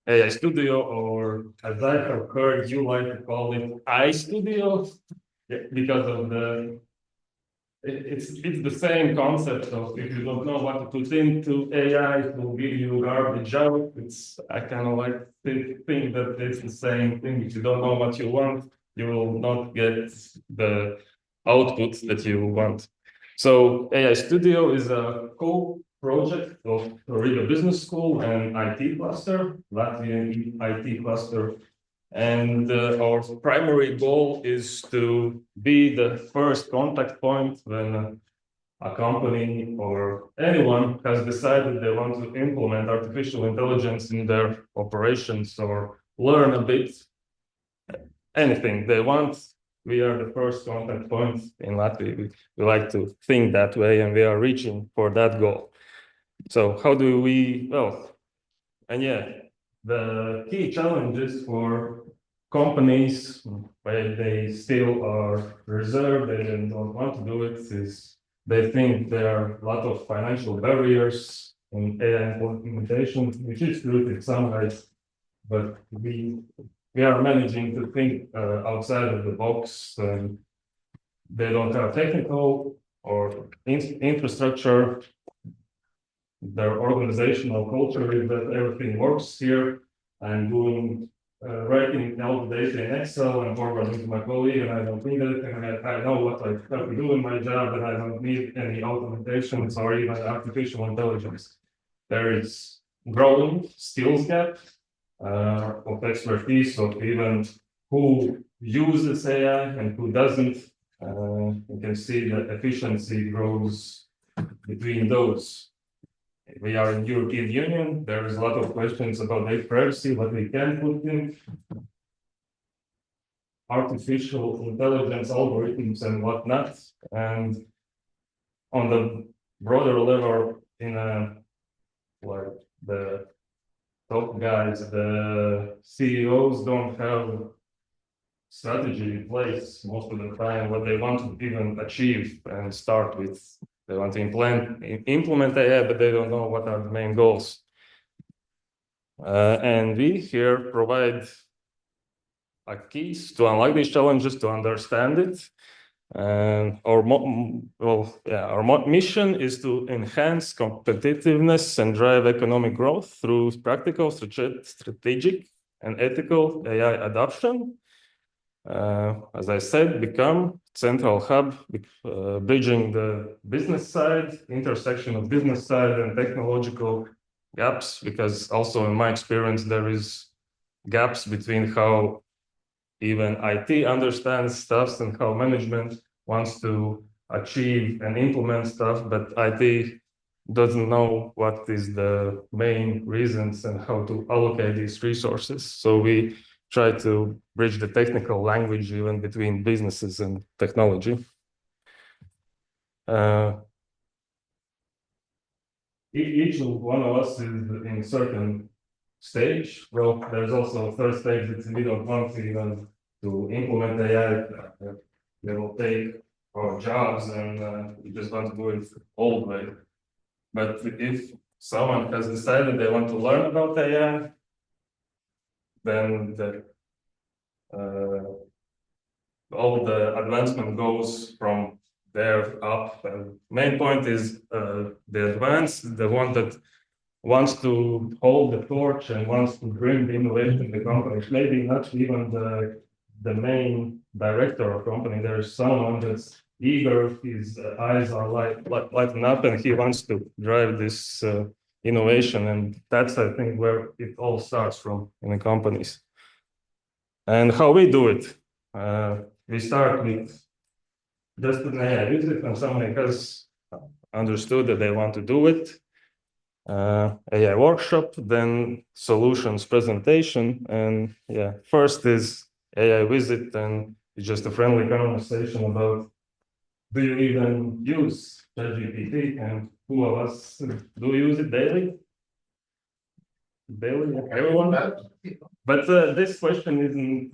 AI Studio, or as I have heard, you like to call it iStudio, because of it's the same concept of if you don't know what to put into AI, it will give you garbage out. I kind of like to think that it's the same thing. If you don't know what you want, you will not get the output that you want. So AI Studio is a co-project of Riga Business School and IT cluster, Latvian IT cluster. And our primary goal is to be the first contact point when a company or anyone has decided they want to implement artificial intelligence in their operations or learn a bit anything they want. We are the first contact point in Latvia. We like to think that way, and we are reaching for that goal. So how do we, well, and yeah, the key challenges for companies where they still are reserved and don't want to do it is they think there are a lot of financial barriers in AI implementation, which is true in some ways, but we are managing to think outside of the box. And they don't have technical or infrastructure. Their organizational culture is that everything works here. I'm doing writing all the data in Excel and forwarding to my colleague, and I don't need it. And I know what I have to do in my job, and I don't need any automatations or even artificial intelligence. There is growing skills gap of expertise of even who uses AI and who doesn't. You can see that efficiency grows between those. We are in European Union. There is a lot of questions about data privacy, what we can put in artificial intelligence algorithms and whatnot. And on the broader level, in like the top guys, the CEOs don't have strategy in place most of the time what they want to even achieve and start with. They want to implement AI, but they don't know what are the main goals. And we here provide keys to unlock these challenges, to understand it. And our mission is to enhance competitiveness and drive economic growth through practical, strategic, and ethical AI adoption. As I said, become central hub, bridging the business side, intersection of business side and technological gaps, because also in my experience, there is gaps between how even IT understands stuff and how management wants to achieve and implement stuff, but IT doesn't know what is the main reasons and how to allocate these resources. So we try to bridge the technical language even between businesses and technology. Each one of us is in a certain stage. Well, there's also a third stage that we don't want to even to implement AI. They will take our jobs and we just want to do it old way. But if someone has decided they want to learn about AI, then all the advancement goes from there up. And main point is the advanced, the one that wants to hold the torch and wants to bring the innovation in the company. Maybe not even the main director of company. There's someone that's eager, his eyes are lighting up, and he wants to drive this innovation. And that's, I think, where it all starts from in the companies. And how we do it. We start with just an AI visit when someone has understood that they want to do it. AI workshop, then solutions presentation, and yeah, first is AI visit, and it's just a friendly conversation about do you even use ChatGPT, and who of us do use it daily? Daily, everyone. But this question isn't.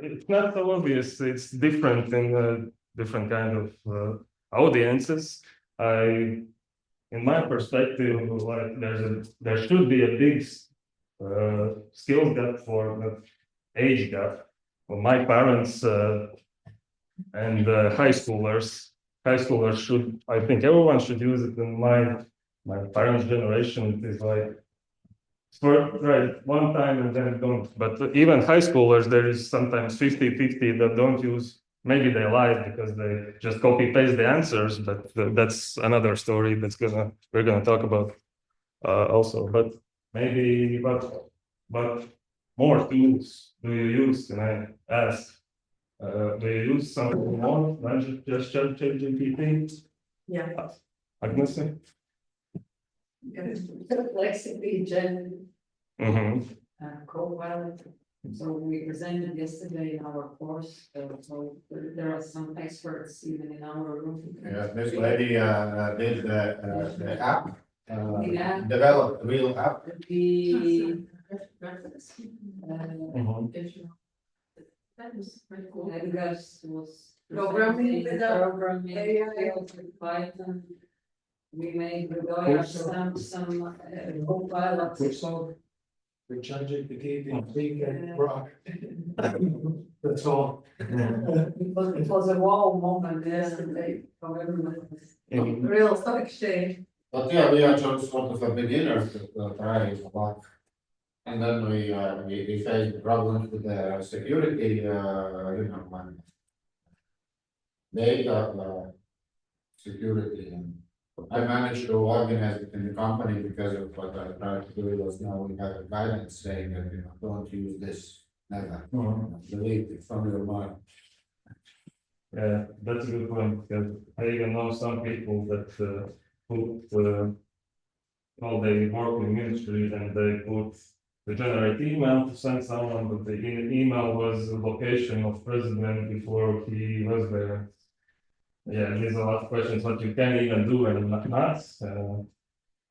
It's not so obvious. It's different in different kind of audiences. I in my perspective, like there should be a big skill gap for the age gap. For my parents and high schoolers should, I think everyone should use it. In my parents' generation, it is like for right one time and then don't. But even high schoolers, there is sometimes 50-50 that don't use. Maybe they lie because they just copy paste the answers, but that's another story we're gonna talk about also. But maybe but more tools do you use? Can I ask? Do you use something more than just ChatGPT? Yeah. Agnes? Perplexity, Gen, Mm-hmm. Copilot. So we presented yesterday in our course, so there are some experts even in our room. Yeah, this lady did the app, Yeah. developed a real app. The Mm-hmm. that was pretty cool. Edgar's was Programming with the programming AI. field with Python. We made with Goya some co-pilots. The ChatGPT, the big rock. That's all. It was a wow moment yesterday for everyone. Real stock exchange. But yeah, we are just sort of a beginners to try it a lot. And then we face problems with the security, when data security. And I managed to organize it in the company because of what I tried to do was now we have a guidance saying that, don't use this, never. Delete it from your mind. Yeah, that's a good point because I even know some people that they work in ministry and they generate email to send someone, but the email was the location of president before he was there. Yeah, there's a lot of questions what you can even do and not.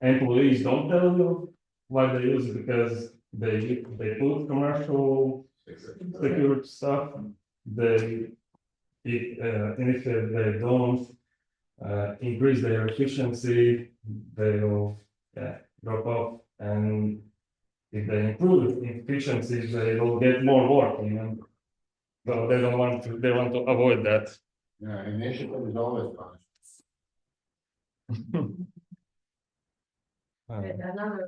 Employees don't tell you why they use it because they put commercial security stuff. If they don't increase their efficiency, they'll drop off. And if they improve efficiency, they will get more work. So they don't want to. They want to avoid that. Yeah, initiative is always fun. Another,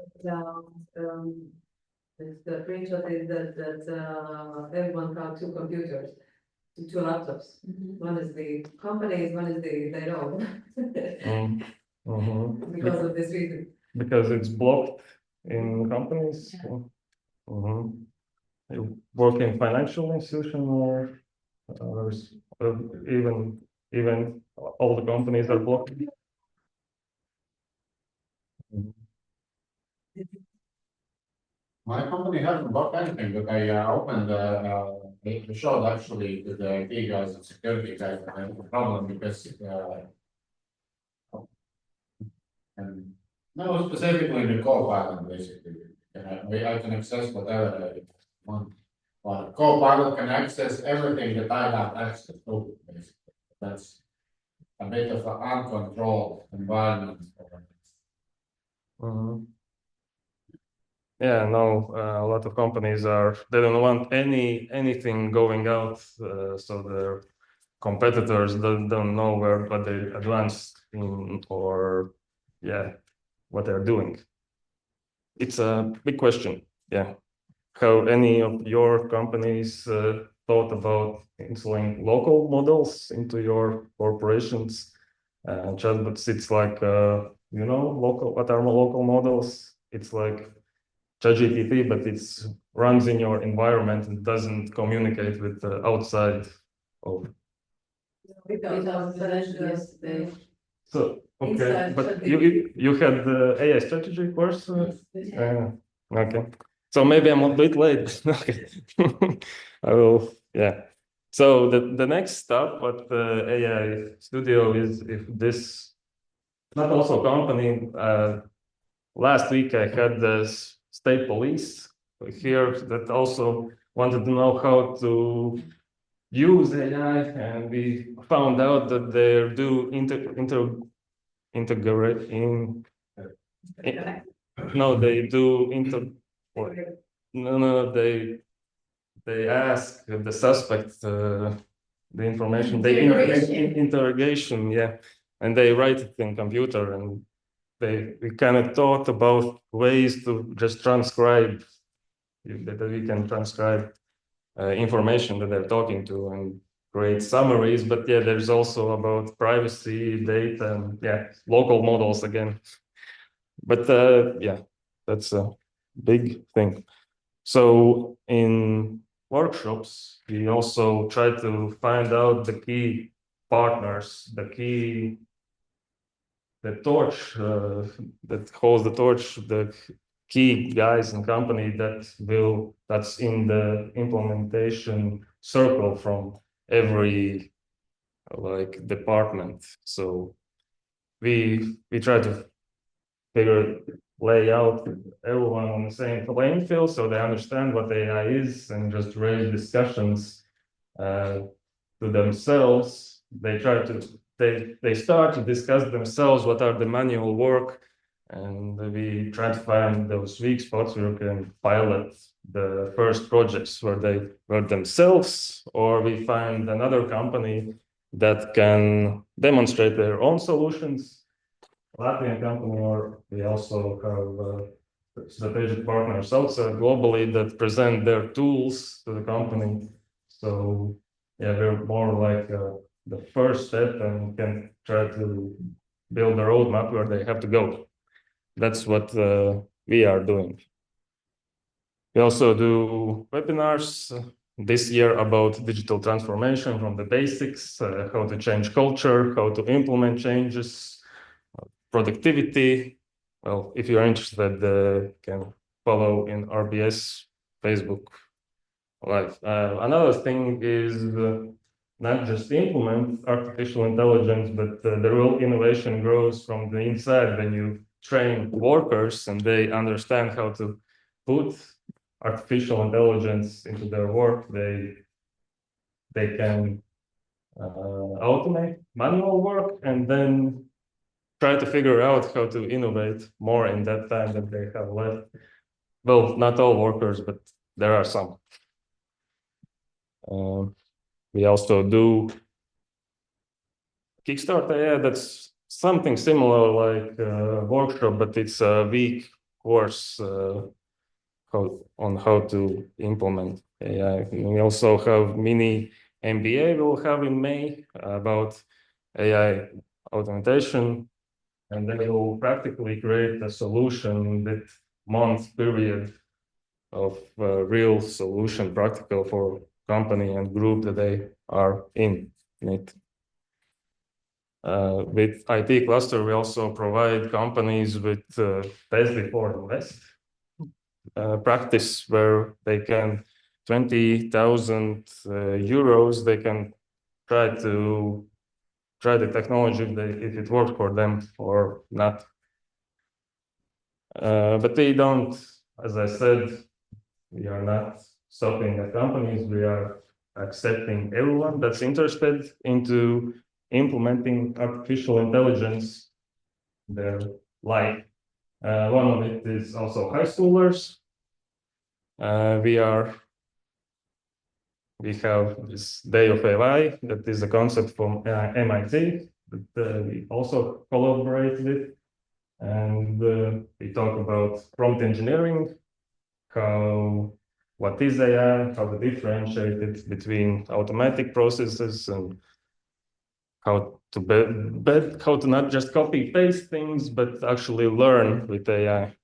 the screenshot is that everyone have two computers, two laptops. One is the companies, one is their own. Because of this reason. Because it's blocked in companies. You work in financial institution or even all the companies are blocked. My company hasn't bought anything, but I opened the showed actually to the IT guys and security guys, I have a problem because and no, specifically in the Copilot basically. I can access whatever I want. But Copilot can access everything that I have access to, basically. That's a bit of an uncontrolled environment. Yeah, no, a lot of companies they don't want anything going out, so their competitors don't know what they advanced in or what they're doing. It's a big question. Yeah, how any of your companies thought about installing local models into your corporations? Chatbots, it's like what are local models? It's like ChatGPT, but it's runs in your environment and doesn't communicate with the outside of. Yesterday. So okay, Inside but strategy. you had the AI strategy course. Okay, so maybe I'm a bit late. Okay, I will. Yeah. So the next step at the AI Studio is if this not also company. Last week I had the state police here that also wanted to know how to use AI, and we found out that they do integrate no, they do no, they ask the suspect the information. They interrogation, yeah, and they write it in computer, and we kind of thought about ways to just transcribe that we can transcribe information that they're talking to and create summaries. But yeah, there's also about privacy, data, and yeah, local models again. But yeah, that's a big thing. So in workshops, we also try to find out the key partners, the torch that holds the torch, the key guys and company that's in the implementation circle from every like department. So we try to lay out everyone on the same playing field so they understand what AI is and just raise discussions to themselves. They start to discuss themselves what are the manual work, and we try to find those weak spots where we can pilot the first projects where they were themselves, or we find another company that can demonstrate their own solutions. Latvian company, or we also have strategic partners outside globally that present their tools to the company. So yeah, we're more like the first step and can try to build a roadmap where they have to go. That's what we are doing. We also do webinars this year about digital transformation from the basics, how to change culture, how to implement changes, productivity. Well, if you're interested, can follow in RBS Facebook Live. Another thing is not just implement artificial intelligence, but the real innovation grows from the inside when you train workers and they understand how to put artificial intelligence into their work. They can automate manual work and then try to figure out how to innovate more in that time that they have left. Well, not all workers, but there are some. We also do Kickstarter. Yeah, that's something similar like a workshop, but it's a week course on how to implement AI. We also have mini MBA we'll have in May about AI automation. And then we will practically create a solution with month period of real solution, practical for company and group that they are in it. With IT cluster, we also provide companies with test before invest practice where they can 20,000 euros, they can try the technology if it works for them or not. But they don't, as I said, we are not stopping at companies. We are accepting everyone that's interested into implementing artificial intelligence in their life. One of it is also high schoolers. We have this Day of AI, that is a concept from MIT that we also collaborate with. And we talk about prompt engineering, what is AI, how to differentiate it between automatic processes, and how to not just copy paste things, but actually learn with AI.